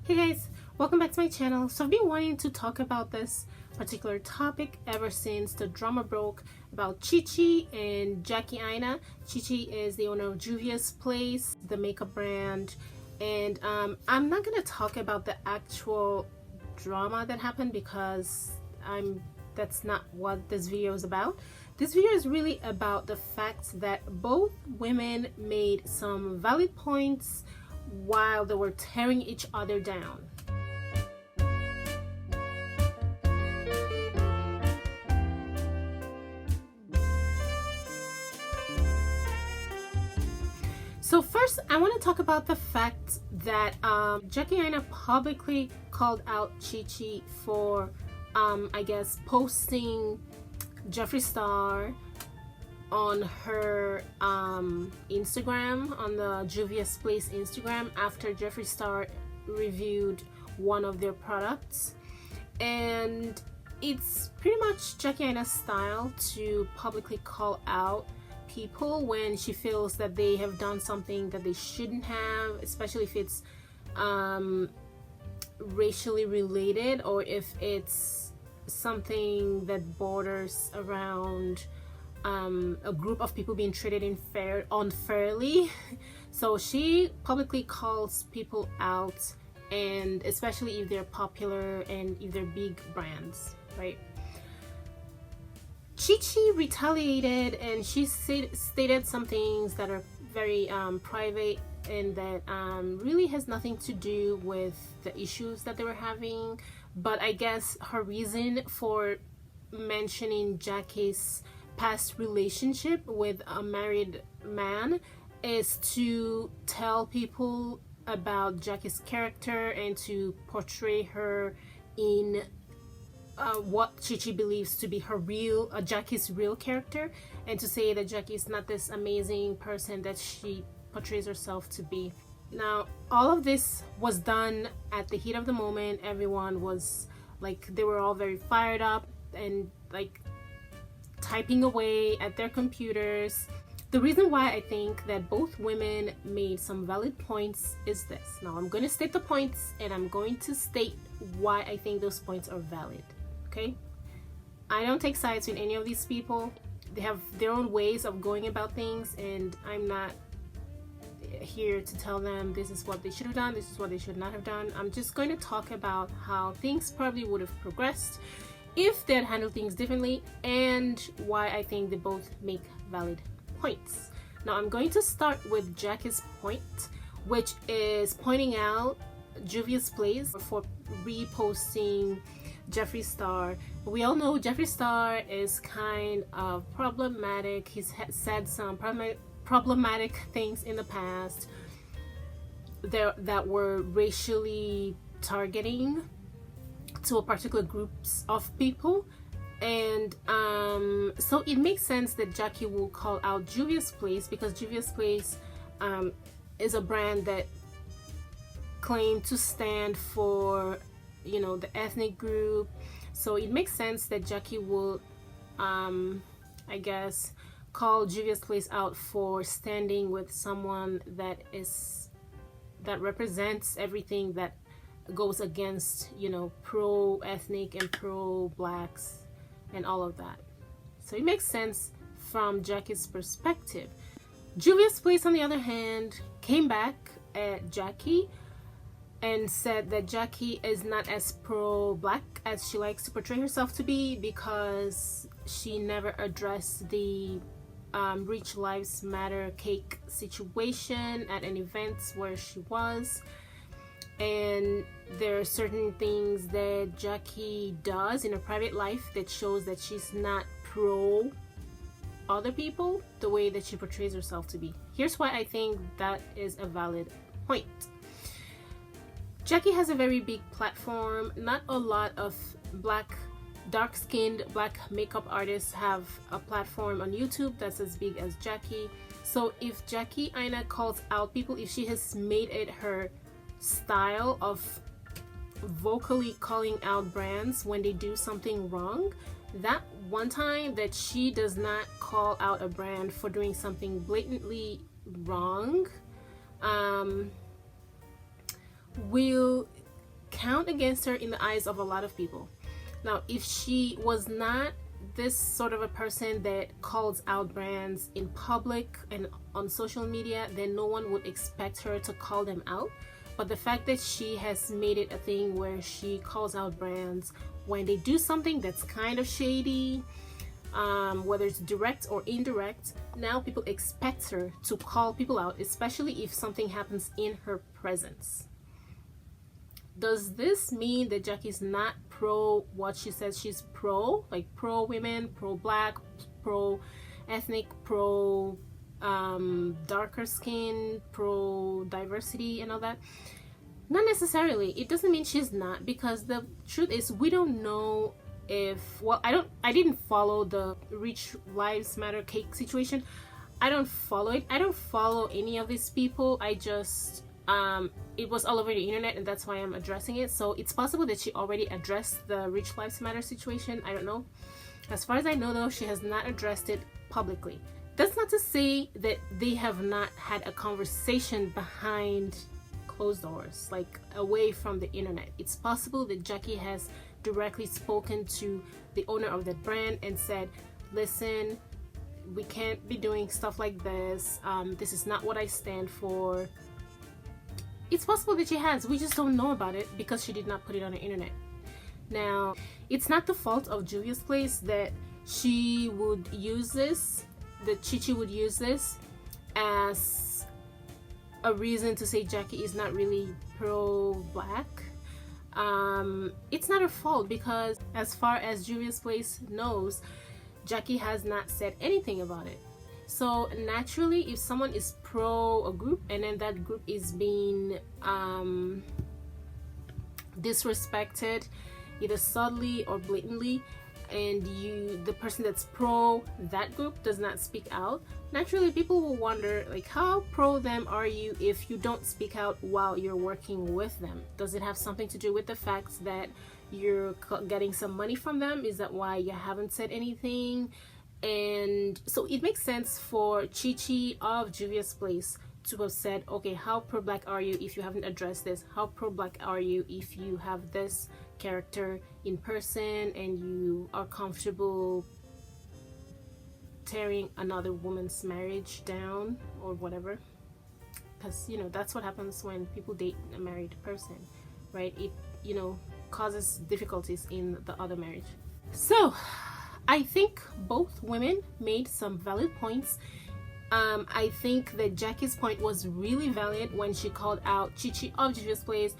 Hey guys, welcome back to my channel. So I've been wanting to talk about this particular topic ever since the drama broke about Chi and Jackie Aina. Chi is the owner of Juvia's Place, the makeup brand, and I'm not gonna talk about the actual drama that happened because that's not what this video is about. This video is really about the fact that both women made some valid points while they were tearing each other down. So first, I want to talk about the fact that Jackie Aina publicly called out Chi for, I guess, posting Jeffree Star on her Instagram, on the Juvia's Place Instagram, after Jeffree Star reviewed one of their products. And it's pretty much Jackie Aina's style to publicly call out people when she feels that they have done something that they shouldn't have, especially if it's racially related or if it's something that borders around a group of people being treated unfairly. So she publicly calls people out, and especially if they're popular and if they're big brands, right? Chi retaliated, and she stated some things that are very private and that really has nothing to do with the issues that they were having. But I guess her reason for mentioning Jackie's past relationship with a married man is to tell people about Jackie's character and to portray her in what Chi believes to be her Jackie's real character, and to say that Jackie is not this amazing person that she portrays herself to be. Now, all of this was done at the heat of the moment. Everyone was like, they were all very fired up and like typing away at their computers. The reason why I think that both women made some valid points is this. Now I'm going to state the points, and I'm going to state why I think those points are valid. Okay, I don't take sides with any of these people. They have their own ways of going about things, and I'm not here to tell them this is what they should have done, this is what they should not have done. I'm just going to talk about how things probably would have progressed if they had handled things differently, and why I think they both make valid points. Now I'm going to start with Jackie's point, which is pointing out Juvia's Place for reposting Jeffree Star. We all know Jeffree Star is kind of problematic. He's said some problematic things in the past that were racially targeting to a particular groups of people, and so it makes sense that Jackie will call out Juvia's Place, because Juvia's Place is a brand that claimed to stand for, you know, the ethnic group. So it makes sense that Jackie will I guess call Juvia's Place out for standing with someone that represents everything that goes against, you know, pro-ethnic and pro-blacks and all of that. So it makes sense from Jackie's perspective. Juvia's Place, on the other hand, came back at Jackie and said that Jackie is not as pro-black as she likes to portray herself to be, because she never addressed the Rich Lives Matter cake situation at an event where she was. And there are certain things that Jackie does in her private life that shows that she's not pro other people the way that she portrays herself to be. Here's why I think that is a valid point. Jackie has a very big platform. Not a lot of dark-skinned black makeup artists have a platform on YouTube that's as big as Jackie. So if Jackie Aina calls out people, if she has made it her style of vocally calling out brands when they do something wrong, that one time that she does not call out a brand for doing something blatantly wrong will count against her in the eyes of a lot of people. Now, if she was not this sort of a person that calls out brands in public and on social media, then no one would expect her to call them out. But the fact that she has made it a thing where she calls out brands when they do something that's kind of shady, whether it's direct or indirect, now people expect her to call people out, especially if something happens in her presence. Does this mean that Jackie's not pro what she says she's pro? Like pro women, pro black, pro ethnic, pro darker skin, pro diversity and all that? Not necessarily. It doesn't mean she's not, because the truth is we don't know if, well, I didn't follow the Rich Lives Matter cake situation. I don't follow it. I don't follow any of these people. I just it was all over the internet, and that's why I'm addressing it. So it's possible that she already addressed the Rich Lives Matter situation. I don't know. As far as I know, though, she has not addressed it publicly. That's not to say that they have not had a conversation behind closed doors, like away from the internet. It's possible that Jackie has directly spoken to the owner of that brand and said, listen, we can't be doing stuff like this. This is not what I stand for. It's possible that she has. We just don't know about it because she did not put it on the internet. Now, it's not the fault of Juvia's Place that she would use this, that Chichi would use this as a reason to say Jackie is not really pro-black. It's not her fault, because as far as Juvia's Place knows, Jackie has not said anything about it. So naturally, if someone is pro a group and then that group is being disrespected, either subtly or blatantly, and the person that's pro that group does not speak out, naturally people will wonder, like, how pro them are you if you don't speak out while you're working with them? Does it have something to do with the fact that you're getting some money from them? Is that why you haven't said anything? And so it makes sense for Chichi of Juvia's Place to have said, okay, how pro-black are you if you haven't addressed this? How pro-black are you if you have this character in person and you are comfortable tearing another woman's marriage down or whatever? Because, you know, that's what happens when people date a married person, right? It, you know, causes difficulties in the other marriage. So I think both women made some valid points. I think that Jackie's point was really valid when she called out Chichi of Juvia's Place,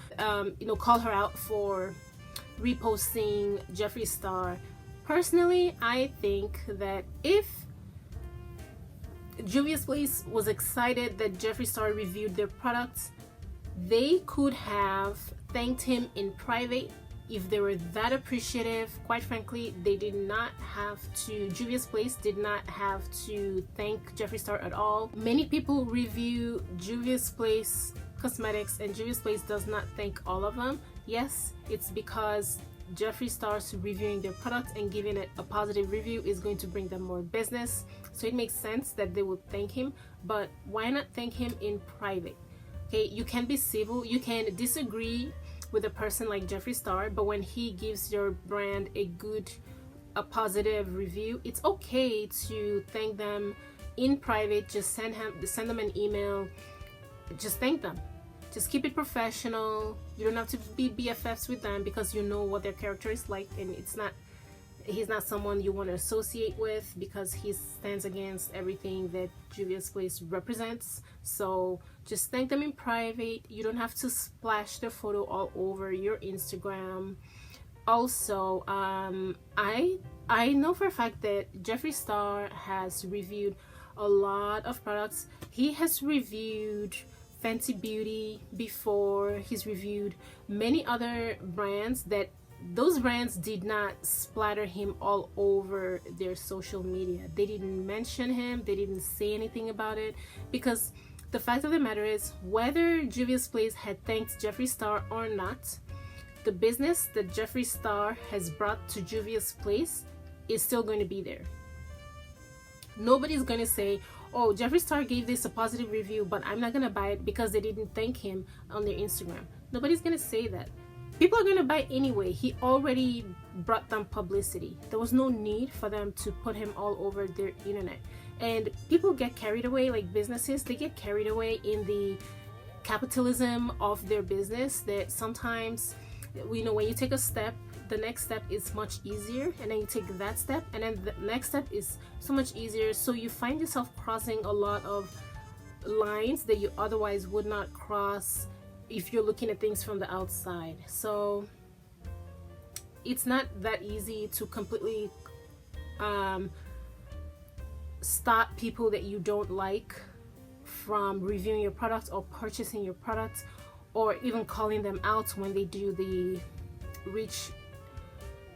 you know, called her out for reposting Jeffree Star. Personally, I think that if Juvia's Place was excited that Jeffree Star reviewed their products, they could have thanked him in private. If they were that appreciative, quite frankly, they did not have to, Juvia's Place did not have to thank Jeffree Star at all. Many people review Juvia's Place cosmetics and Juvia's Place does not thank all of them. Yes, it's because Jeffree Star's reviewing their product and giving it a positive review is going to bring them more business. So it makes sense that they would thank him, but why not thank him in private? Okay, you can be civil, you can disagree with a person like Jeffree Star, but when he gives your brand a positive review, it's okay to thank them in private. Just send them an email, just thank them. Just keep it professional. You don't have to be BFFs with them because you know what their character is like, and he's not someone you want to associate with because he stands against everything that Juvia's Place represents. So just thank them in private. You don't have to splash their photo all over your Instagram. Also, I know for a fact that Jeffree Star has reviewed a lot of products. He has reviewed Fenty Beauty before. He's reviewed many other brands that those brands did not splatter him all over their social media. They didn't mention him, they didn't say anything about it, because the fact of the matter is, whether Juvia's Place had thanked Jeffree Star or not, the business that Jeffree Star has brought to Juvia's Place is still going to be there. Nobody's going to say, oh, Jeffree Star gave this a positive review, but I'm not going to buy it because they didn't thank him on their Instagram. Nobody's going to say that. people are going to buy anyway. He already brought them publicity. There was no need for them to put him all over their internet. And people get carried away, like businesses, they get carried away in the capitalism of their business, that sometimes, you know, when you take a step, the next step is much easier, and then you take that step, and then the next step is so much easier. So you find yourself crossing a lot of lines that you otherwise would not cross if you're looking at things from the outside. So it's not that easy to completely stop people that you don't like from reviewing your product or purchasing your product, or even calling them out when they do the Rich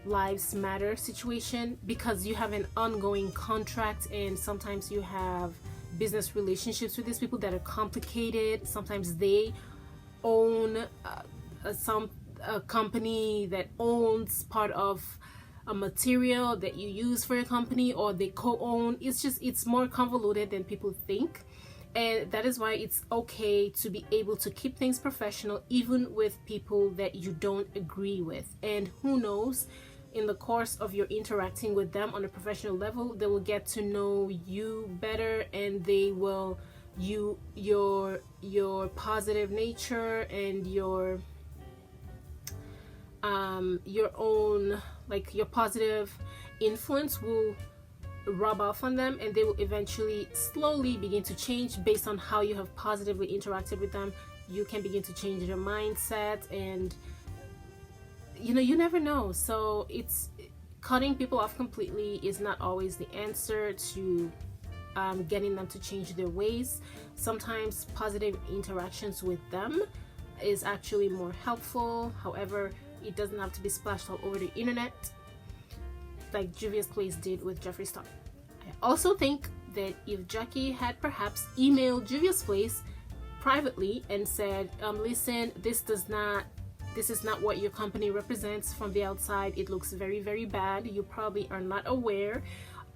Lives Matter situation, because you have an ongoing contract, and sometimes you have business relationships with these people that are complicated. Sometimes they own a company that owns part of a material that you use for your company, or they co-own. It's more convoluted than people think, and that is why it's okay to be able to keep things professional even with people that you don't agree with. And who knows, in the course of your interacting with them on a professional level, they will get to know you better, and they will your positive nature and your own, like, your positive influence will rub off on them, and they will eventually slowly begin to change based on how you have positively interacted with them. You can begin to change your mindset, and you know, you never know. So it's cutting people off completely is not always the answer to getting them to change their ways. Sometimes positive interactions with them is actually more helpful. However, it doesn't have to be splashed all over the internet like Juvia's Place did with Jeffree Star. I also think that if Jackie had perhaps emailed Juvia's Place privately and said, listen, this is not what your company represents from the outside. It looks very, very bad. You probably are not aware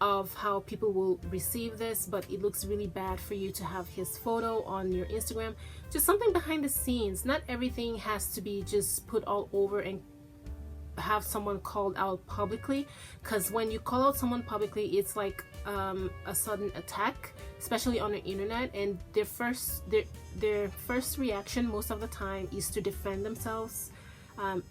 of how people will receive this, but it looks really bad for you to have his photo on your Instagram. Just something behind the scenes. Not everything has to be just put all over and have someone called out publicly, because when you call out someone publicly, it's like a sudden attack, especially on the internet, and their first reaction most of the time is to defend themselves,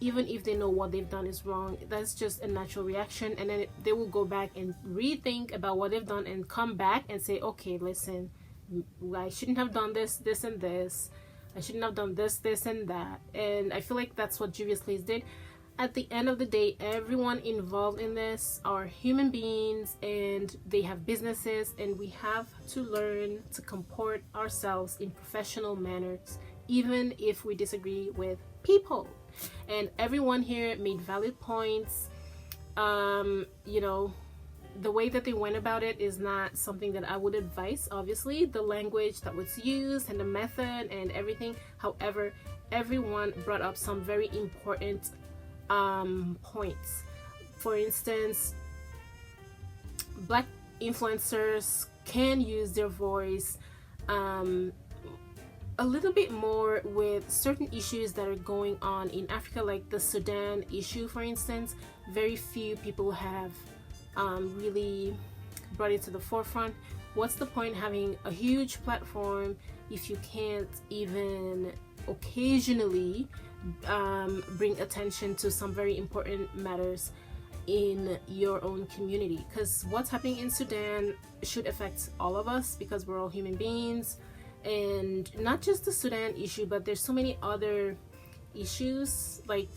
even if they know what they've done is wrong. That's just a natural reaction, and then they will go back and rethink about what they've done and come back and say, okay, listen, I shouldn't have done this and this. I shouldn't have done this and that. And I feel like that's what Juvia's Place did. At the end of the day, everyone involved in this are human beings, and they have businesses, and we have to learn to comport ourselves in professional manners, even if we disagree with people. And everyone here made valid points. You know, the way that they went about it is not something that I would advise, obviously, the language that was used and the method and everything. However, everyone brought up some very important points. For instance, Black influencers can use their voice a little bit more with certain issues that are going on in Africa, like the Sudan issue, for instance. Very few people have really brought it to the forefront. What's the point having a huge platform if you can't even occasionally bring attention to some very important matters in your own community? Because what's happening in Sudan should affect all of us, because we're all human beings. And not just the Sudan issue, but there's so many other issues. Like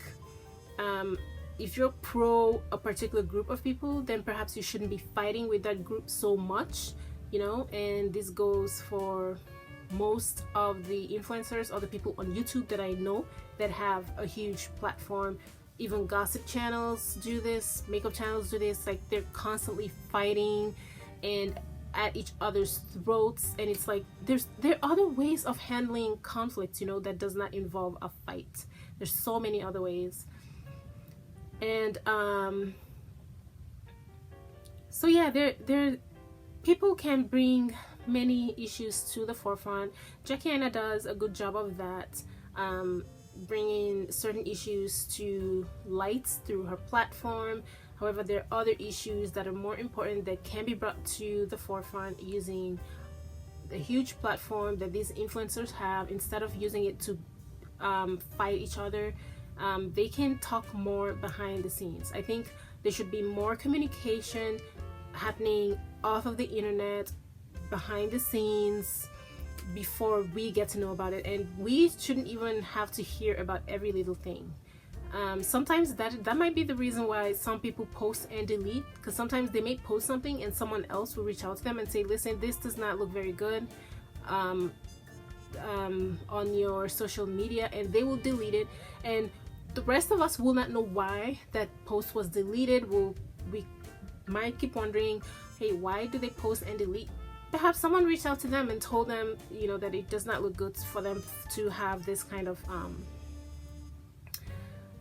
if you're pro a particular group of people, then perhaps you shouldn't be fighting with that group so much, you know. And this goes for most of the influencers or the people on YouTube that I know that have a huge platform. Even gossip channels do this, makeup channels do this. Like, they're constantly fighting and at each other's throats, and it's like there are other ways of handling conflict, you know, that does not involve a fight. There's so many other ways. And so yeah, there people can bring many issues to the forefront. Jackia does a good job of that. bringing certain issues to light through her platform. However, there are other issues that are more important that can be brought to the forefront using the huge platform that these influencers have. Instead of using it to fight each other, they can talk more behind the scenes. I think there should be more communication happening off of the internet, behind the scenes, before we get to know about it, and we shouldn't even have to hear about every little thing. Sometimes that might be the reason why some people post and delete, because sometimes they may post something and someone else will reach out to them and say, listen, this does not look very good on your social media, and they will delete it, and the rest of us will not know why that post was deleted. We might keep wondering, hey, why do they post and delete? Perhaps someone reached out to them and told them, you know, that it does not look good for them to have this kind of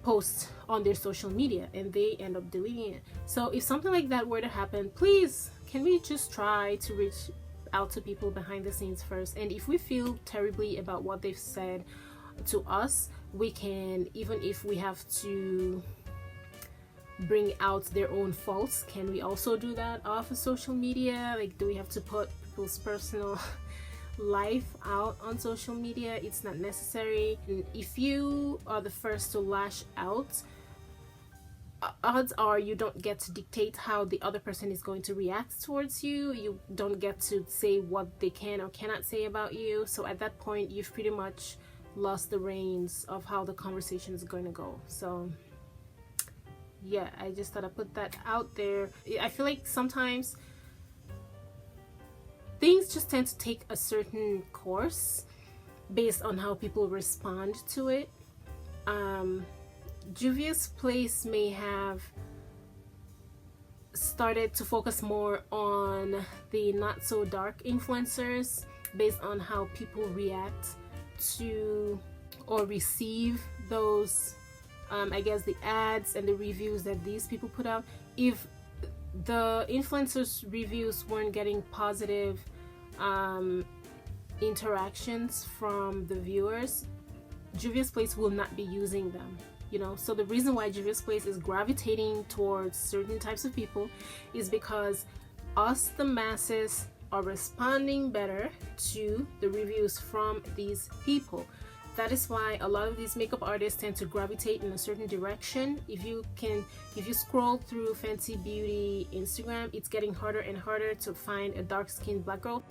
post on their social media, and they end up deleting it. So if something like that were to happen, please, can we just try to reach out to people behind the scenes first? And if we feel terribly about what they've said to us, we can, even if we have to bring out their own faults, can we also do that off of social media? Like, do we have to put people's personal life out on social media? It's not necessary. And if you are the first to lash out, odds are you don't get to dictate how the other person is going to react towards you. You don't get to say what they can or cannot say about you. So at that point, you've pretty much lost the reins of how the conversation is going to go. So yeah, I just thought I'd put that out there. I feel like sometimes things just tend to take a certain course based on how people respond to it. Juvia's Place may have started to focus more on the not so dark influencers based on how people react to or receive those I guess the ads and the reviews that these people put out. If the influencers reviews weren't getting positive interactions from the viewers, Juvia's Place will not be using them, you know. So the reason why Juvia's Place is gravitating towards certain types of people is because us, the masses, are responding better to the reviews from these people. That is why a lot of these makeup artists tend to gravitate in a certain direction. If you scroll through Fancy Beauty Instagram, it's getting harder and harder to find a dark-skinned black girl.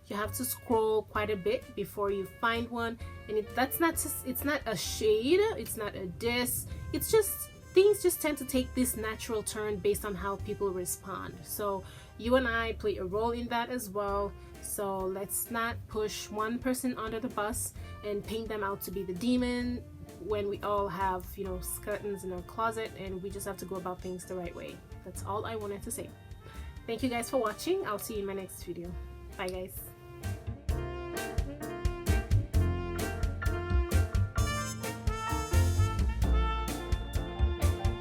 You have to scroll quite a bit before you find one, and it's not a shade, it's not a diss, it's just things just tend to take this natural turn based on how people respond. So you and I play a role in that as well. So let's not push one person under the bus and paint them out to be the demon when we all have, you know, skeletons in our closet, and we just have to go about things the right way. That's all I wanted to say. Thank you guys for watching. I'll see you in my next video. Bye guys.